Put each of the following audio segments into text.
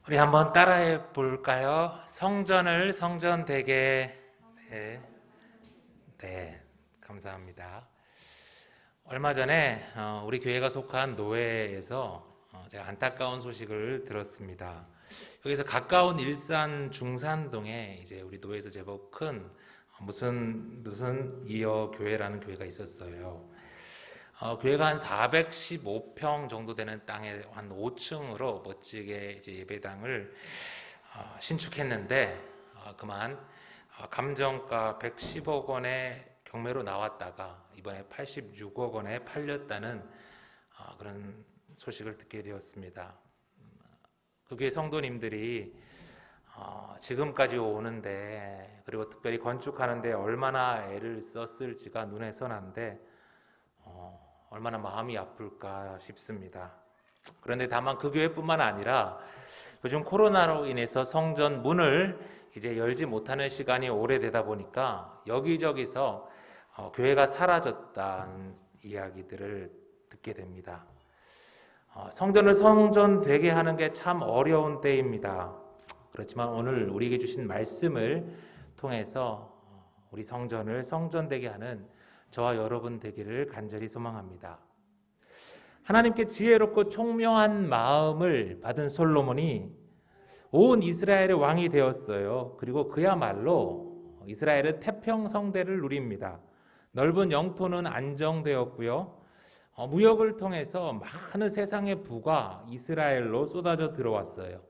우리 한번 따라해 볼까요? 성전을 성전되게. 네, 네, 감사합니다. 얼마 전에 우리 교회가 속한 노회에서 제가 안타까운 소식을 들었습니다. 여기서 가까운 일산 중산동에 이제 우리 노회에서 제법 큰 무슨 이어 교회라는 교회가 있었어요. 교회가 한 415평 정도 되는 땅에 한 5층으로 멋지게 이제 예배당을 신축했는데 그만 감정가 110억 원의 경매로 나왔다가 이번에 86억 원에 팔렸다는 그런 소식을 듣게 되었습니다. 그 교회 성도님들이 지금까지 오는데, 그리고 특별히 건축하는데 얼마나 애를 썼을지가 눈에 선한데 얼마나 마음이 아플까 싶습니다. 그런데 다만 그 교회뿐만 아니라 요즘 코로나로 인해서 성전 문을 이제 열지 못하는 시간이 오래되다 보니까 여기저기서 교회가 사라졌다는 이야기들을 듣게 됩니다. 성전을 성전되게 하는 게 참 어려운 때입니다. 그렇지만 오늘 우리에게 주신 말씀을 통해서 우리 성전을 성전되게 하는 저와 여러분 되기를 간절히 소망합니다. 하나님께 지혜롭고 총명한 마음을 받은 솔로몬이 온 이스라엘의 왕이 되었어요. 그리고 그야말로 이스라엘은 태평성대를 누립니다. 넓은 영토는 안정되었고요. 무역을 통해서 많은 세상의 부가 이스라엘로 쏟아져 들어왔어요.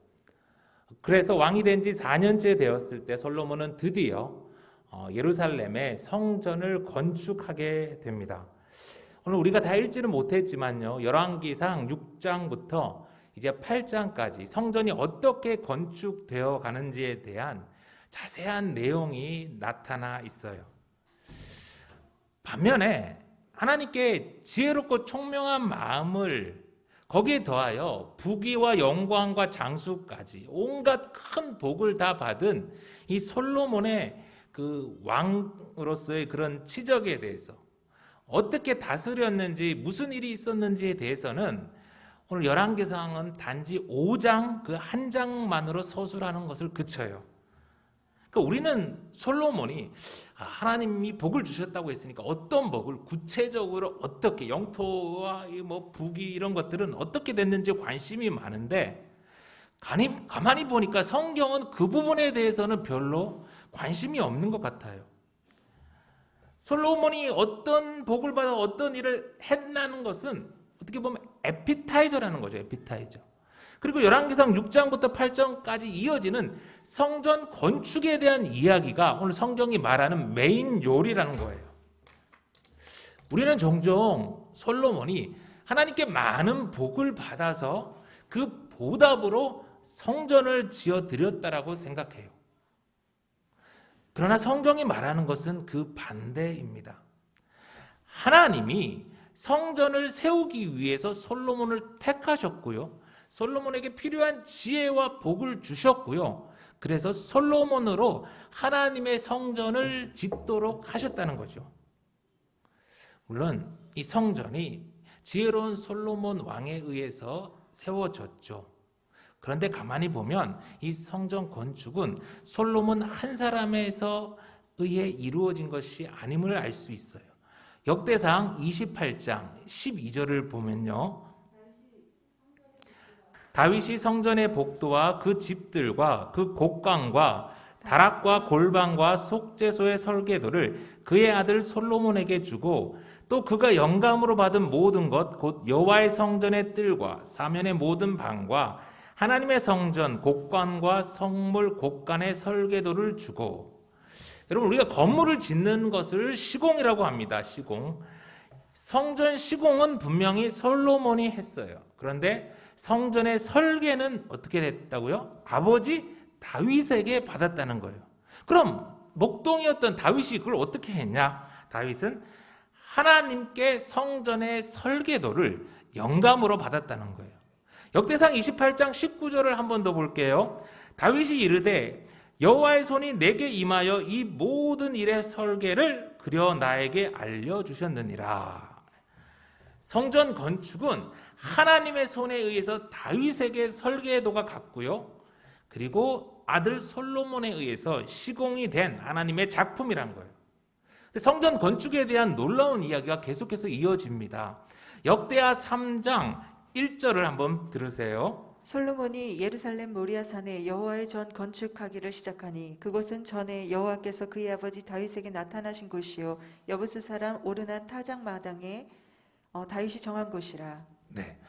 그래서 왕이 된 지 4년째 되었을 때 솔로몬은 드디어 예루살렘에 성전을 건축하게 됩니다. 오늘 우리가 다 읽지는 못했지만요, 열왕기상 6장부터 이제 8장까지 성전이 어떻게 건축되어 가는지에 대한 자세한 내용이 나타나 있어요. 반면에 하나님께 지혜롭고 총명한 마음을 거기에 더하여 부귀와 영광과 장수까지 온갖 큰 복을 다 받은 이 솔로몬의 그 왕으로서의 그런 치적에 대해서 어떻게 다스렸는지, 무슨 일이 있었는지에 대해서는 오늘 열왕기상은 단지 5장 그 한 장만으로 서술하는 것을 그쳐요. 그러니까 우리는 솔로몬이 하나님이 복을 주셨다고 했으니까 어떤 복을 구체적으로 어떻게, 영토와 뭐 부귀 이런 것들은 어떻게 됐는지 관심이 많은데, 가만히 보니까 성경은 그 부분에 대해서는 별로 관심이 없는 것 같아요. 솔로몬이 어떤 복을 받아 어떤 일을 했다는 것은 어떻게 보면 에피타이저라는 거죠. 에피타이저. 그리고 열왕기상 6장부터 8장까지 이어지는 성전 건축에 대한 이야기가 오늘 성경이 말하는 메인 요리라는 거예요. 우리는 종종 솔로몬이 하나님께 많은 복을 받아서 그 보답으로 성전을 지어드렸다라고 생각해요. 그러나 성경이 말하는 것은 그 반대입니다. 하나님이 성전을 세우기 위해서 솔로몬을 택하셨고요. 솔로몬에게 필요한 지혜와 복을 주셨고요. 그래서 솔로몬으로 하나님의 성전을 짓도록 하셨다는 거죠. 물론 이 성전이 지혜로운 솔로몬 왕에 의해서 세워졌죠. 그런데 가만히 보면 이 성전 건축은 솔로몬 한 사람에서 의해 이루어진 것이 아님을 알 수 있어요. 역대상 28장 12절을 보면요, 다윗이 성전의 복도와 그 집들과 그 곡간과 다락과 골방과 속죄소의 설계도를 그의 아들 솔로몬에게 주고, 또 그가 영감으로 받은 모든 것 곧 여호와의 성전의 뜰과 사면의 모든 방과 하나님의 성전 곡간과 성물 곡간의 설계도를 주고. 여러분, 우리가 건물을 짓는 것을 시공이라고 합니다. 시공. 성전 시공은 분명히 솔로몬이 했어요. 그런데 성전의 설계는 어떻게 됐다고요? 아버지 다윗에게 받았다는 거예요. 그럼 목동이었던 다윗이 그걸 어떻게 했냐? 다윗은 하나님께 성전의 설계도를 영감으로 받았다는 거예요. 역대상 28장 19절을 한 번 더 볼게요. 다윗이 이르되 여호와의 손이 내게 임하여 이 모든 일의 설계를 그려 나에게 알려주셨느니라. 성전 건축은 하나님의 손에 의해서 다윗에게 설계도가 갔고요. 그리고 아들 솔로몬에 의해서 시공이 된 하나님의 작품이란 거예요. 성전 건축에 대한 놀라운 이야기가 계속해서 이어집니다. 역대하 3장 1절을 한번 들으세요. 솔로몬이 예루살렘 모리아산에 여호와의 전 건축하기를 시작하니 그곳은 전에 여호와께서 그의 아버지 다윗에게 나타나신 곳이요 여부스 사람 오르난 타작 마당에 다윗이 정한 곳이라. 네,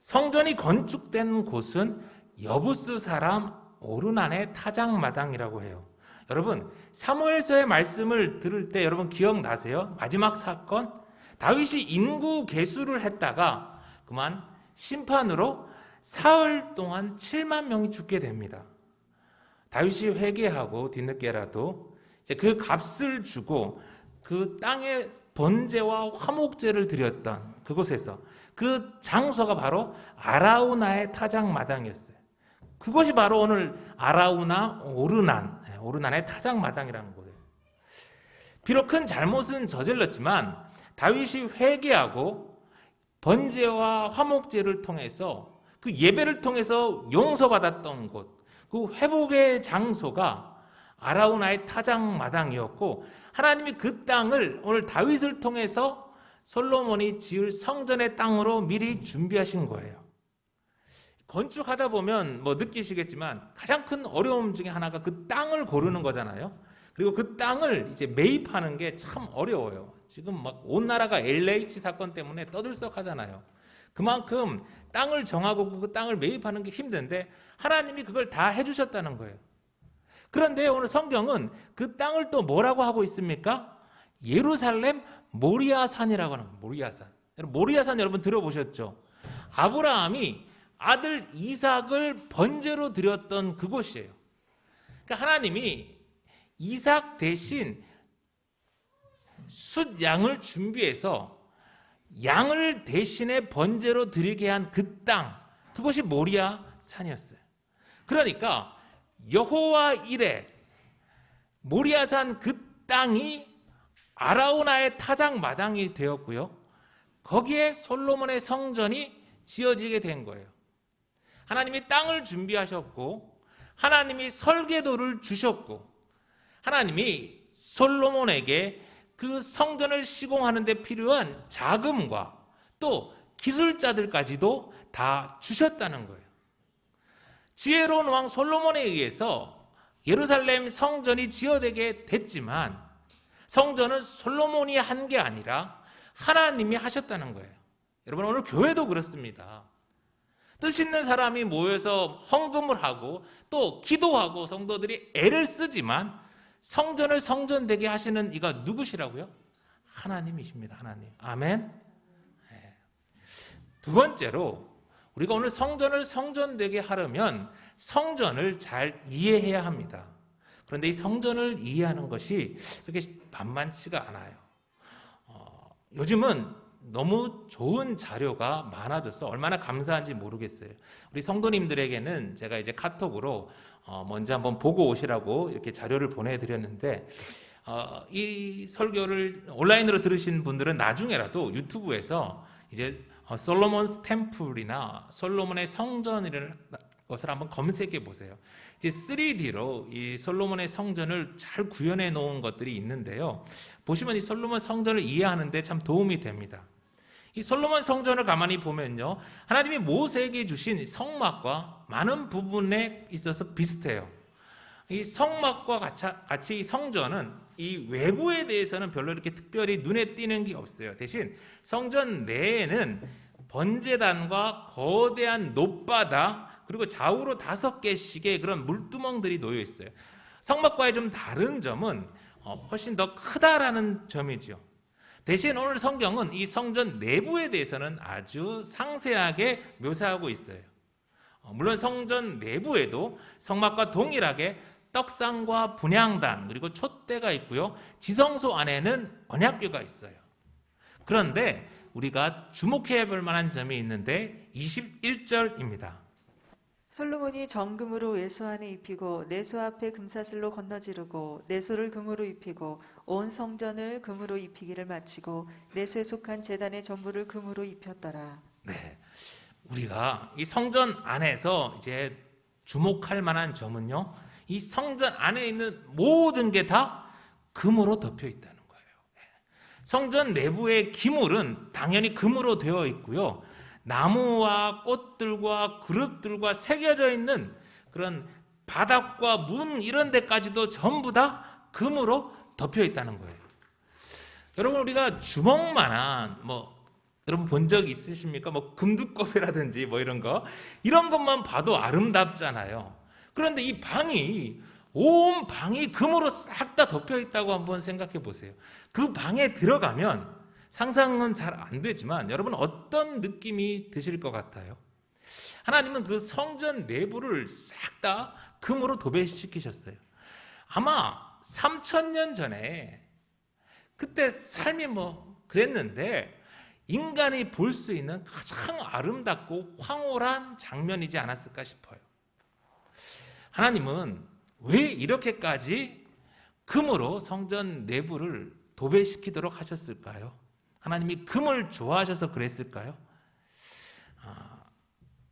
성전이 건축된 곳은 여부스 사람 오르난의 타작마당이라고 해요. 여러분, 사무엘서의 말씀을 들을 때 여러분 기억나세요? 마지막 사건, 다윗이 인구 계수를 했다가 그만 심판으로 사흘 동안 7만 명이 죽게 됩니다. 다윗이 회개하고 뒤늦게라도 이제 그 값을 주고 그 땅에 번제와 화목제를 드렸던 그곳에서 그 장소가 바로 아라우나의 타작마당이었어요. 그것이 바로 오늘 아라우나 오르난의 타작마당이라는 거예요. 비록 큰 잘못은 저질렀지만 다윗이 회개하고 번제와 화목제를 통해서 그 예배를 통해서 용서받았던 곳, 그 회복의 장소가 아라우나의 타작마당이었고 하나님이 그 땅을 오늘 다윗을 통해서 솔로몬이 지을 성전의 땅으로 미리 준비하신 거예요. 건축하다 보면 뭐 느끼시겠지만 가장 큰 어려움 중에 하나가 그 땅을 고르는 거잖아요. 그리고 그 땅을 이제 매입하는 게 참 어려워요. 지금 막 온 나라가 LH 사건 때문에 떠들썩하잖아요. 그만큼 땅을 정하고 그 땅을 매입하는 게 힘든데 하나님이 그걸 다 해주셨다는 거예요. 그런데 오늘 성경은 그 땅을 또 뭐라고 하고 있습니까? 예루살렘 모리아산이라고 하는 거예요. 모리아산. 모리아산 여러분 들어보셨죠? 아브라함이 아들 이삭을 번제로 드렸던 그곳이에요. 그러니까 하나님이 이삭 대신 숫 양을 준비해서 양을 대신에 번제로 드리게 한 그 땅, 그것이 모리아산이었어요. 그러니까 여호와 이레 모리아산 그 땅이 아라우나의 타작마당이 되었고요. 거기에 솔로몬의 성전이 지어지게 된 거예요. 하나님이 땅을 준비하셨고 하나님이 설계도를 주셨고 하나님이 솔로몬에게 그 성전을 시공하는 데 필요한 자금과 또 기술자들까지도 다 주셨다는 거예요. 지혜로운 왕 솔로몬에 의해서 예루살렘 성전이 지어지게 됐지만 성전은 솔로몬이 한 게 아니라 하나님이 하셨다는 거예요. 여러분 오늘 교회도 그렇습니다. 뜻 있는 사람이 모여서 헌금을 하고 또 기도하고 성도들이 애를 쓰지만 성전을 성전되게 하시는 이가 누구시라고요? 하나님이십니다. 하나님. 아멘. 두 번째로 우리가 오늘 성전을 성전되게 하려면 성전을 잘 이해해야 합니다. 그런데 이 성전을 이해하는 것이 그렇게 만만치가 않아요. 요즘은 너무 좋은 자료가 많아져서 얼마나 감사한지 모르겠어요. 우리 성도님들에게는 제가 이제 카톡으로 먼저 한번 보고 오시라고 이렇게 자료를 보내드렸는데 이 설교를 온라인으로 들으신 분들은 나중에라도 유튜브에서 이제 솔로몬스 템플이나 솔로몬의 성전이라는 것을 한번 검색해 보세요. 이제 3D로 이 솔로몬의 성전을 잘 구현해 놓은 것들이 있는데요. 보시면 이 솔로몬 성전을 이해하는데 참 도움이 됩니다. 이 솔로몬 성전을 가만히 보면요, 하나님이 모세에게 주신 성막과 많은 부분에 있어서 비슷해요. 이 성막과 같이 이 성전은 이 외부에 대해서는 별로 이렇게 특별히 눈에 띄는 게 없어요. 대신 성전 내에는 번제단과 거대한 놋바다 그리고 좌우로 5개씩의 그런 물두멍들이 놓여 있어요. 성막과의 좀 다른 점은 훨씬 더 크다라는 점이죠. 대신 오늘 성경은 이 성전 내부에 대해서는 아주 상세하게 묘사하고 있어요. 물론 성전 내부에도 성막과 동일하게 떡상과 분향단 그리고 촛대가 있고요. 지성소 안에는 언약궤가 있어요. 그런데 우리가 주목해야 볼 만한 점이 있는데 21절입니다. 솔로몬이 정금으로 외소 안에 입히고 내소 앞에 금사슬로 건너지르고 내소를 금으로 입히고 온 성전을 금으로 입히기를 마치고 내소에 속한 제단의 전부를 금으로 입혔더라. 네, 우리가 이 성전 안에서 이제 주목할 만한 점은요, 이 성전 안에 있는 모든 게 다 금으로 덮여 있다는 거예요. 성전 내부의 기물은 당연히 금으로 되어 있고요, 나무와 꽃들과 그룹들과 새겨져 있는 그런 바닥과 문 이런 데까지도 전부 다 금으로 덮여 있다는 거예요. 여러분, 우리가 주먹만한 여러분 본 적 있으십니까? 금두껍이라든지 이런 것만 봐도 아름답잖아요. 그런데 이 방이, 온 방이 금으로 싹 다 덮여 있다고 한번 생각해 보세요. 그 방에 들어가면 상상은 잘 안 되지만 여러분 어떤 느낌이 드실 것 같아요? 하나님은 그 성전 내부를 싹 다 금으로 도배시키셨어요. 아마 3000년 전에 그때 삶이 그랬는데 인간이 볼 수 있는 가장 아름답고 황홀한 장면이지 않았을까 싶어요. 하나님은 왜 이렇게까지 금으로 성전 내부를 도배시키도록 하셨을까요? 하나님이 금을 좋아하셔서 그랬을까요?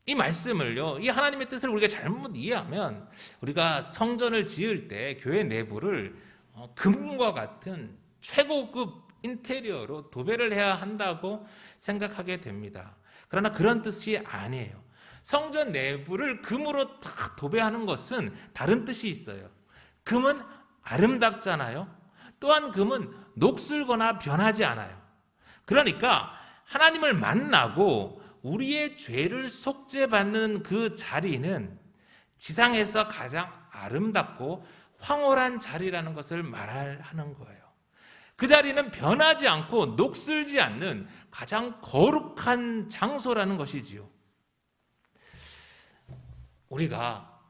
이 말씀을요, 이 하나님의 뜻을 우리가 잘못 이해하면 우리가 성전을 지을 때 교회 내부를 금과 같은 최고급 인테리어로 도배를 해야 한다고 생각하게 됩니다. 그러나 그런 뜻이 아니에요. 성전 내부를 금으로 딱 도배하는 것은 다른 뜻이 있어요. 금은 아름답잖아요. 또한 금은 녹슬거나 변하지 않아요. 그러니까 하나님을 만나고 우리의 죄를 속죄받는 그 자리는 지상에서 가장 아름답고 황홀한 자리라는 것을 말하는 거예요. 그 자리는 변하지 않고 녹슬지 않는 가장 거룩한 장소라는 것이지요. 우리가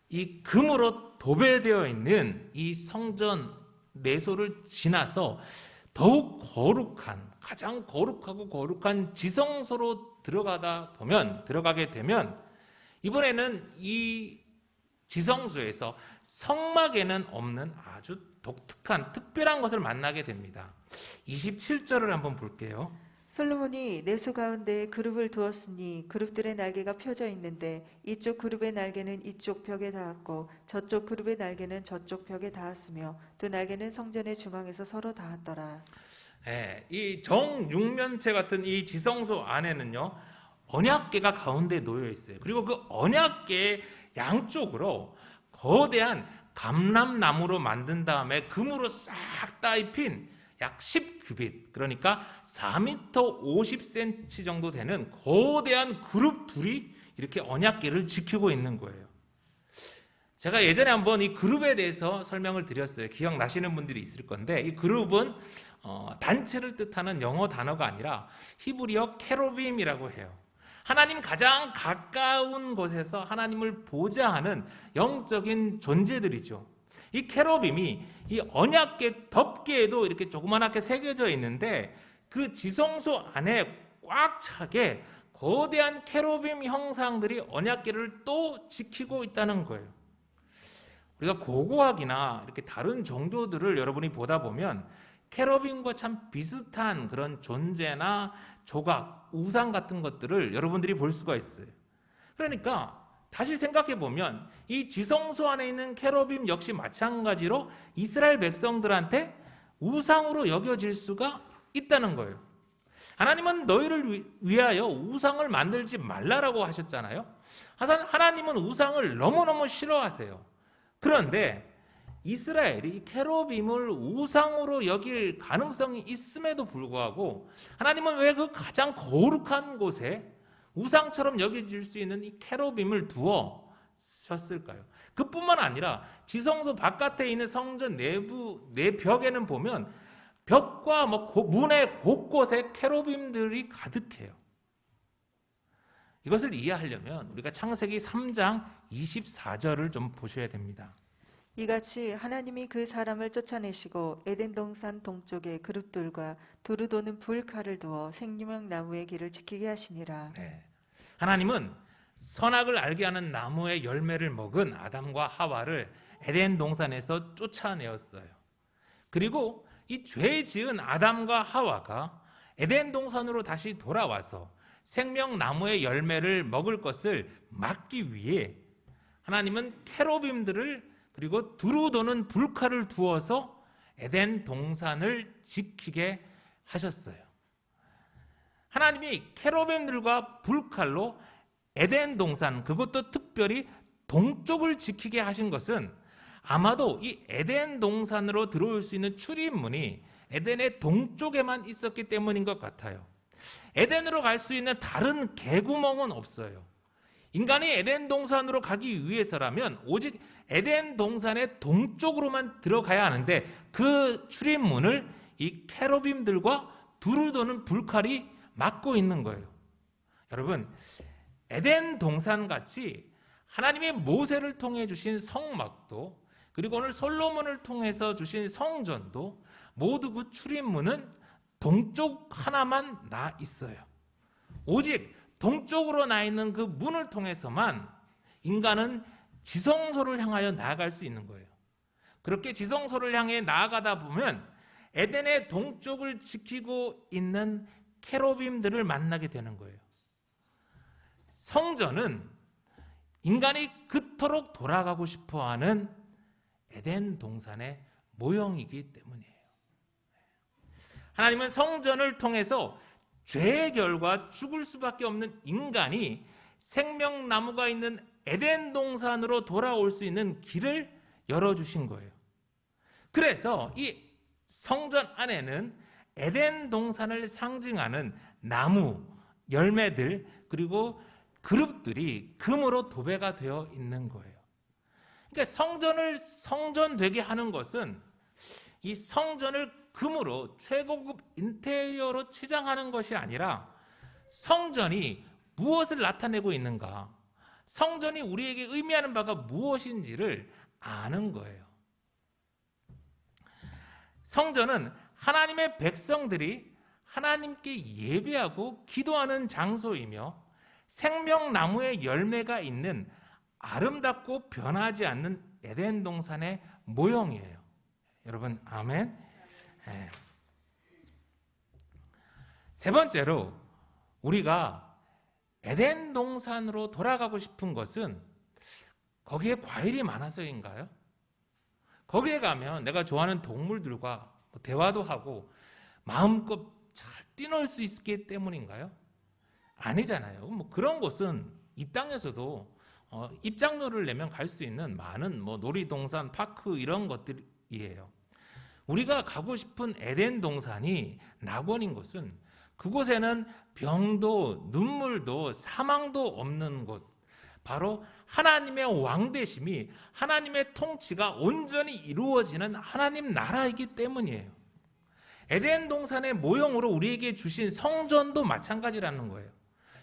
이 금으로 도배되어 있는 이 성전 내소를 지나서 더욱 거룩한, 가장 거룩하고 거룩한 지성소로 들어가게 되면 이번에는 이 지성소에서 성막에는 없는 아주 독특한 특별한 것을 만나게 됩니다. 27절을 한번 볼게요. 솔로몬이 내소 가운데 그룹을 두었으니 그룹들의 날개가 펴져 있는데 이쪽 그룹의 날개는 이쪽 벽에 닿았고 저쪽 그룹의 날개는 저쪽 벽에 닿았으며 두 날개는 성전의 중앙에서 서로 닿았더라. 이 정육면체 같은 이 지성소 안에는요, 언약궤가 가운데 놓여 있어요. 그리고 그 언약궤 양쪽으로 거대한 감람나무로 만든 다음에 금으로 싹 다 입힌 약 10규빗, 그러니까 4m 50cm 정도 되는 거대한 그룹 둘이 이렇게 언약궤를 지키고 있는 거예요. 제가 예전에 한번 이 그룹에 대해서 설명을 드렸어요. 기억나시는 분들이 있을 건데, 이 그룹은 단체를 뜻하는 영어 단어가 아니라 히브리어 케로빔이라고 해요. 하나님 가장 가까운 곳에서 하나님을 보자 하는 영적인 존재들이죠. 이 케로빔이 이 언약궤 덮개에도 이렇게 조그맣게 새겨져 있는데 그 지성소 안에 꽉 차게 거대한 케로빔 형상들이 언약궤를 또 지키고 있다는 거예요. 우리가 고고학이나 이렇게 다른 종교들을 여러분이 보다 보면 케로빔과 참 비슷한 그런 존재나 조각, 우상 같은 것들을 여러분들이 볼 수가 있어요. 그러니까 다시 생각해 보면 이 지성소 안에 있는 케로빔 역시 마찬가지로 이스라엘 백성들한테 우상으로 여겨질 수가 있다는 거예요. 하나님은 너희를 위하여 우상을 만들지 말라라고 하셨잖아요. 하나님은 우상을 너무너무 싫어하세요. 그런데 이스라엘이 케로빔을 우상으로 여길 가능성이 있음에도 불구하고 하나님은 왜 그 가장 거룩한 곳에 우상처럼 여겨질 수 있는 이 케로빔을 두었을까요? 그뿐만 아니라 지성소 바깥에 있는 성전 내부 벽에는 보면 벽과 문의 곳곳에 케로빔들이 가득해요. 이것을 이해하려면 우리가 창세기 3장 24절을 좀 보셔야 됩니다. 이같이 하나님이 그 사람을 쫓아내시고 에덴 동산 동쪽에 그룹들과 두루 도는 불칼을 두어 생명 나무의 길을 지키게 하시니라. 하나님은 선악을 알게 하는 나무의 열매를 먹은 아담과 하와를 에덴 동산에서 쫓아내었어요. 그리고 이 죄 지은 아담과 하와가 에덴 동산으로 다시 돌아와서 생명 나무의 열매를 먹을 것을 막기 위해 하나님은 캐로빔들을 그리고 두루 도는 불칼을 두어서 에덴 동산을 지키게 하셨어요. 하나님이 캐로빔들과 불칼로 에덴 동산, 그것도 특별히 동쪽을 지키게 하신 것은 아마도 이 에덴 동산으로 들어올 수 있는 출입문이 에덴의 동쪽에만 있었기 때문인 것 같아요. 에덴으로 갈 수 있는 다른 개구멍은 없어요. 인간이 에덴 동산으로 가기 위해서라면 오직 에덴 동산의 동쪽으로만 들어가야 하는데 그 출입문을 이 캐로빔들과 두루 도는 불칼이 막고 있는 거예요. 여러분, 에덴 동산같이 하나님이 모세를 통해 주신 성막도 그리고 오늘 솔로몬을 통해서 주신 성전도 모두 그 출입문은 동쪽 하나만 나 있어요. 오직 동쪽으로 나 있는 그 문을 통해서만 인간은 지성소를 향하여 나아갈 수 있는 거예요. 그렇게 지성소를 향해 나아가다 보면 에덴의 동쪽을 지키고 있는 캐로빔들을 만나게 되는 거예요. 성전은 인간이 그토록 돌아가고 싶어하는 에덴 동산의 모형이기 때문이에요. 하나님은 성전을 통해서 죄의 결과 죽을 수밖에 없는 인간이 생명나무가 있는 에덴 동산으로 돌아올 수 있는 길을 열어주신 거예요. 그래서 이 성전 안에는 에덴 동산을 상징하는 나무, 열매들 그리고 그룹들이 금으로 도배가 되어 있는 거예요. 그러니까 성전을 성전되게 하는 것은 이 성전을 금으로 최고급 인테리어로 치장하는 것이 아니라 성전이 무엇을 나타내고 있는가, 성전이 우리에게 의미하는 바가 무엇인지를 아는 거예요. 성전은 하나님의 백성들이 하나님께 예배하고 기도하는 장소이며 생명나무의 열매가 있는 아름답고 변하지 않는 에덴 동산의 모형이에요. 여러분, 아멘. 네. 세 번째로 우리가 에덴 동산으로 돌아가고 싶은 것은 거기에 과일이 많아서인가요? 거기에 가면 내가 좋아하는 동물들과 대화도 하고 마음껏 잘 뛰놀 수 있기 때문인가요? 아니잖아요. 뭐 그런 곳은 이 땅에서도 입장료를 내면 갈 수 있는 많은 놀이동산, 파크 이런 것들이에요. 우리가 가고 싶은 에덴 동산이 낙원인 곳은 그곳에는 병도 눈물도 사망도 없는 곳, 바로 하나님의 왕되심이, 하나님의 통치가 온전히 이루어지는 하나님 나라이기 때문이에요. 에덴 동산의 모형으로 우리에게 주신 성전도 마찬가지라는 거예요.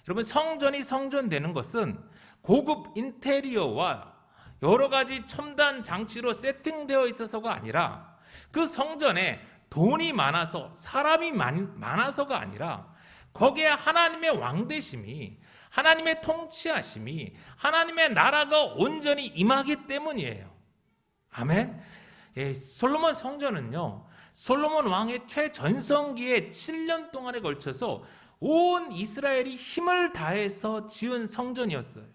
여러분, 성전이 성전되는 것은 고급 인테리어와 여러 가지 첨단 장치로 세팅되어 있어서가 아니라 그 성전에 돈이 많아서 사람이 많아서가 아니라 거기에 하나님의 왕되심이, 하나님의 통치하심이, 하나님의 나라가 온전히 임하기 때문이에요. 아멘. 예, 솔로몬 성전은요, 솔로몬 왕의 최전성기에 7년 동안에 걸쳐서 온 이스라엘이 힘을 다해서 지은 성전이었어요.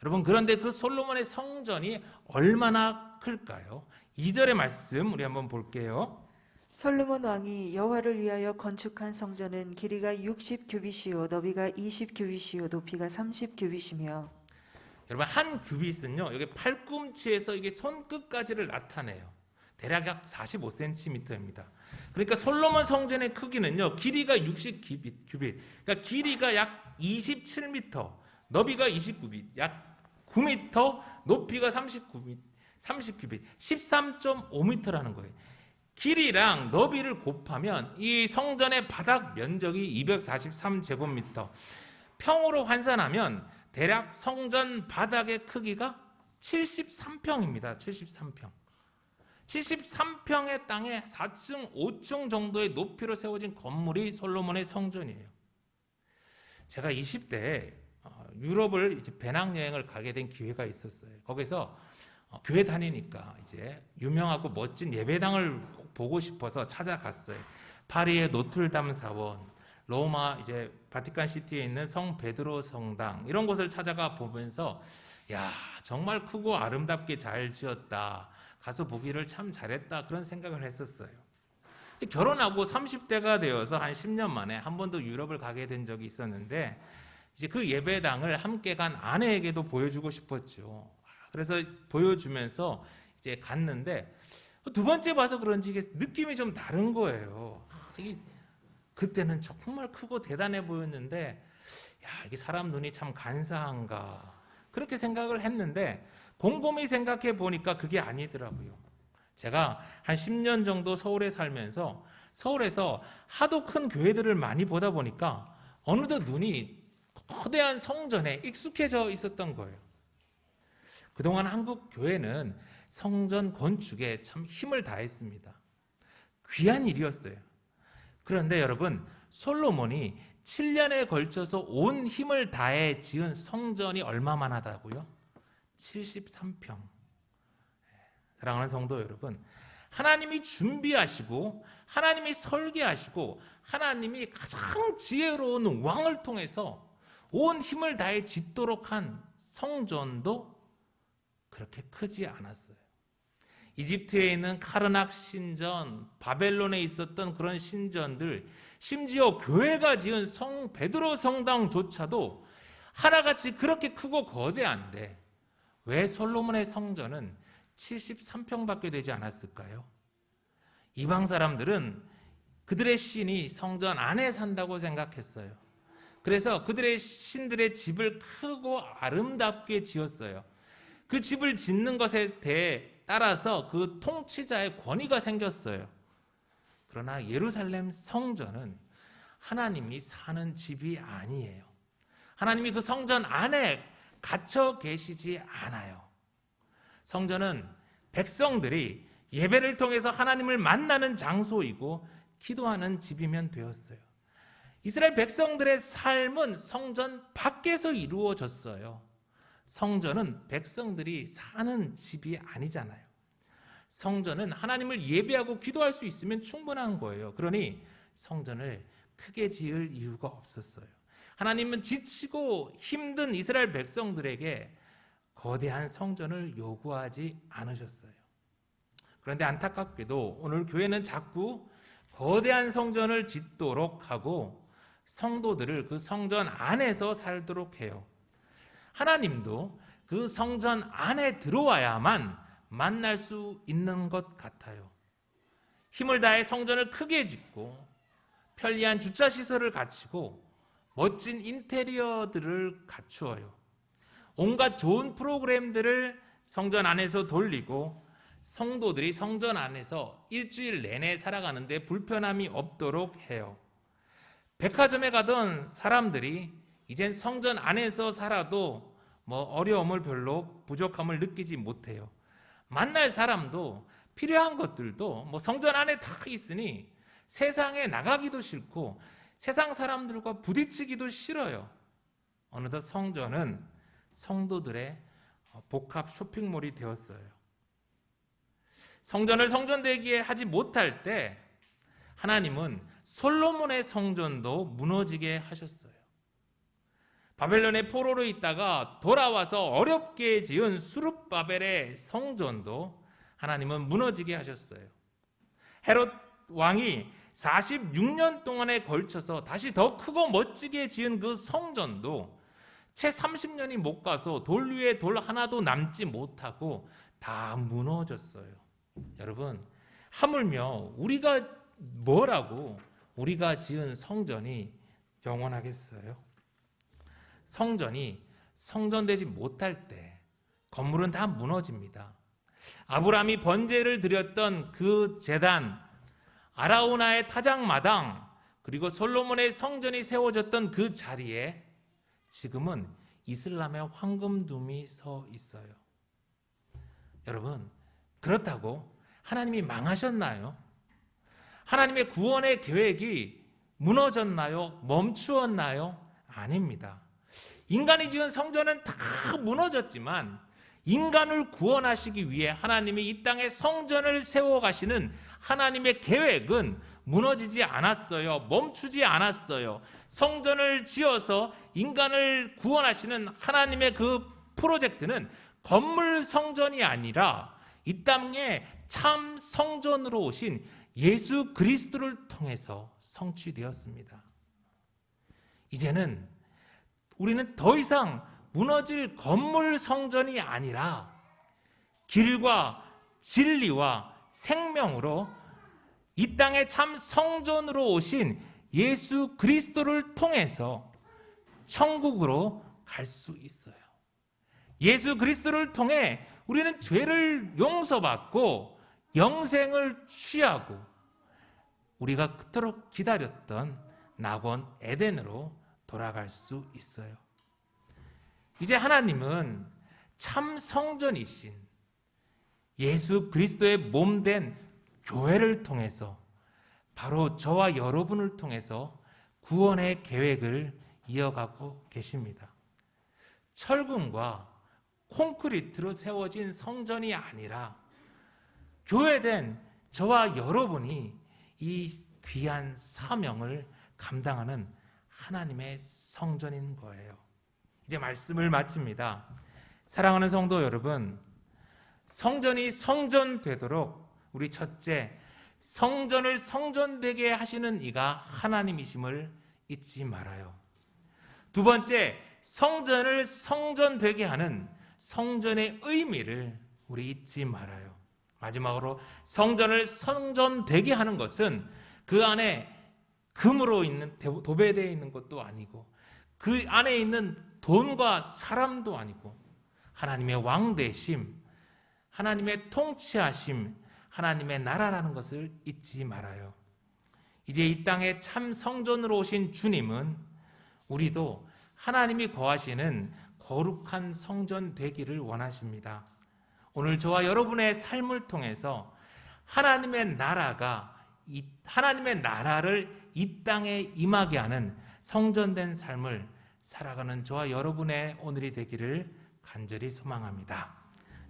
여러분, 그런데 그 솔로몬의 성전이 얼마나 클까요? 2절의 말씀 우리 한번 볼게요. 솔로몬 왕이 여호와를 위하여 건축한 성전은 길이가 60규빗이요 너비가 20규빗이요 높이가 30규빗이며. 여러분, 한 규빗은요, 여기 팔꿈치에서 이게 손끝까지를 나타내요. 대략 약 45cm입니다. 그러니까 솔로몬 성전의 크기는요, 길이가 60규빗, 그러니까 길이가 약 27m, 너비가 29규빗, 약 9m, 높이가 30규빗, 13.5m라는 거예요. 길이랑 너비를 곱하면 이 성전의 바닥 면적이 243제곱미터, 평으로 환산하면 대략 성전 바닥의 크기가 73평입니다. 73평. 73평의 땅에 4층, 5층 정도의 높이로 세워진 건물이 솔로몬의 성전이에요. 제가 20대에 유럽을 이제 배낭여행을 가게 된 기회가 있었어요. 거기서 교회 다니니까 이제 유명하고 멋진 예배당을 꼭 보고 싶어서 찾아갔어요. 파리의 노틀담 사원, 로마 이제 바티칸 시티에 있는 성 베드로 성당, 이런 곳을 찾아가 보면서 야, 정말 크고 아름답게 잘 지었다. 가서 보기를 참 잘했다. 그런 생각을 했었어요. 결혼하고 30대가 되어서 한 10년 만에 한 번 더 유럽을 가게 된 적이 있었는데 이제 그 예배당을 함께 간 아내에게도 보여주고 싶었죠. 그래서 보여주면서 이제 갔는데 두 번째 봐서 그런지 이게 느낌이 좀 다른 거예요. 그때는 정말 크고 대단해 보였는데 야, 이게 사람 눈이 참 간사한가 그렇게 생각을 했는데 곰곰이 생각해 보니까 그게 아니더라고요. 제가 한 10년 정도 서울에 살면서 서울에서 하도 큰 교회들을 많이 보다 보니까 어느덧 눈이 거대한 성전에 익숙해져 있었던 거예요. 그동안 한국 교회는 성전 건축에 참 힘을 다했습니다. 귀한 일이었어요. 그런데 여러분, 솔로몬이 7년에 걸쳐서 온 힘을 다해 지은 성전이 얼마만 하다고요? 73평. 사랑하는 성도 여러분, 하나님이 준비하시고 하나님이 설계하시고 하나님이 가장 지혜로운 왕을 통해서 온 힘을 다해 짓도록 한 성전도 그렇게 크지 않았어요. 이집트에 있는 카르낙 신전, 바벨론에 있었던 그런 신전들, 심지어 교회가 지은 성 베드로 성당조차도 하나같이 그렇게 크고 거대한데 왜 솔로몬의 성전은 73평밖에 되지 않았을까요? 이방 사람들은 그들의 신이 성전 안에 산다고 생각했어요. 그래서 그들의 신들의 집을 크고 아름답게 지었어요. 그 집을 짓는 것에 대해 따라서 그 통치자의 권위가 생겼어요. 그러나 예루살렘 성전은 하나님이 사는 집이 아니에요. 하나님이 그 성전 안에 갇혀 계시지 않아요. 성전은 백성들이 예배를 통해서 하나님을 만나는 장소이고 기도하는 집이면 되었어요. 이스라엘 백성들의 삶은 성전 밖에서 이루어졌어요. 성전은 백성들이 사는 집이 아니잖아요. 성전은 하나님을 예배하고 기도할 수 있으면 충분한 거예요. 그러니 성전을 크게 지을 이유가 없었어요. 하나님은 지치고 힘든 이스라엘 백성들에게 거대한 성전을 요구하지 않으셨어요. 그런데 안타깝게도 오늘 교회는 자꾸 거대한 성전을 짓도록 하고 성도들을 그 성전 안에서 살도록 해요. 하나님도 그 성전 안에 들어와야만 만날 수 있는 것 같아요. 힘을 다해 성전을 크게 짓고 편리한 주차 시설을 갖추고 멋진 인테리어들을 갖추어요. 온갖 좋은 프로그램들을 성전 안에서 돌리고 성도들이 성전 안에서 일주일 내내 살아가는데 불편함이 없도록 해요. 백화점에 가던 사람들이 이젠 성전 안에서 살아도 어려움을 별로 부족함을 느끼지 못해요. 만날 사람도 필요한 것들도 성전 안에 다 있으니 세상에 나가기도 싫고 세상 사람들과 부딪히기도 싫어요. 어느덧 성전은 성도들의 복합 쇼핑몰이 되었어요. 성전을 성전되기에 하지 못할 때 하나님은 솔로몬의 성전도 무너지게 하셨어요. 바벨론의 포로로 있다가 돌아와서 어렵게 지은 수룹바벨의 성전도 하나님은 무너지게 하셨어요. 헤롯 왕이 46년 동안에 걸쳐서 다시 더 크고 멋지게 지은 그 성전도 채 30년이 못 가서 돌 위에 돌 하나도 남지 못하고 다 무너졌어요. 여러분, 하물며 우리가 뭐라고 우리가 지은 성전이 영원하겠어요? 성전이 성전되지 못할 때 건물은 다 무너집니다. 아브라함이 번제를 드렸던 그 제단, 아라우나의 타작마당, 그리고 솔로몬의 성전이 세워졌던 그 자리에 지금은 이슬람의 황금둠이 서 있어요. 여러분, 그렇다고 하나님이 망하셨나요? 하나님의 구원의 계획이 무너졌나요? 멈추었나요? 아닙니다. 인간이 지은 성전은 다 무너졌지만 인간을 구원하시기 위해 하나님이 이 땅에 성전을 세워가시는 하나님의 계획은 무너지지 않았어요. 멈추지 않았어요. 성전을 지어서 인간을 구원하시는 하나님의 그 프로젝트는 건물 성전이 아니라 이 땅에 참 성전으로 오신 예수 그리스도를 통해서 성취되었습니다. 이제는 우리는 더 이상 무너질 건물 성전이 아니라 길과 진리와 생명으로 이 땅에 참 성전으로 오신 예수 그리스도를 통해서 천국으로 갈 수 있어요. 예수 그리스도를 통해 우리는 죄를 용서받고 영생을 취하고 우리가 그토록 기다렸던 낙원 에덴으로 돌아갈 수 있어요. 이제 하나님은 참 성전이신 예수 그리스도의 몸된 교회를 통해서 바로 저와 여러분을 통해서 구원의 계획을 이어가고 계십니다. 철근과 콘크리트로 세워진 성전이 아니라 교회된 저와 여러분이 이 귀한 사명을 감당하는 하나님의 성전인 거예요. 이제 말씀을 마칩니다. 사랑하는 성도 여러분, 성전이 성전 되도록 우리 첫째, 성전을 성전되게 하시는 이가 하나님이심을 잊지 말아요. 두 번째, 성전을 성전되게 하는 성전의 의미를 우리 잊지 말아요. 마지막으로 성전을 성전되게 하는 것은 그 안에 금으로 있는 도배되어 있는 것도 아니고 그 안에 있는 돈과 사람도 아니고 하나님의 왕되심, 하나님의 통치하심, 하나님의 나라라는 것을 잊지 말아요. 이제 이 땅에 참 성전으로 오신 주님은 우리도 하나님이 거하시는 거룩한 성전 되기를 원하십니다. 오늘 저와 여러분의 삶을 통해서 하나님의 나라를 이 땅에 임하게 하는 성전된 삶을 살아가는 저와 여러분의 오늘이 되기를 간절히 소망합니다.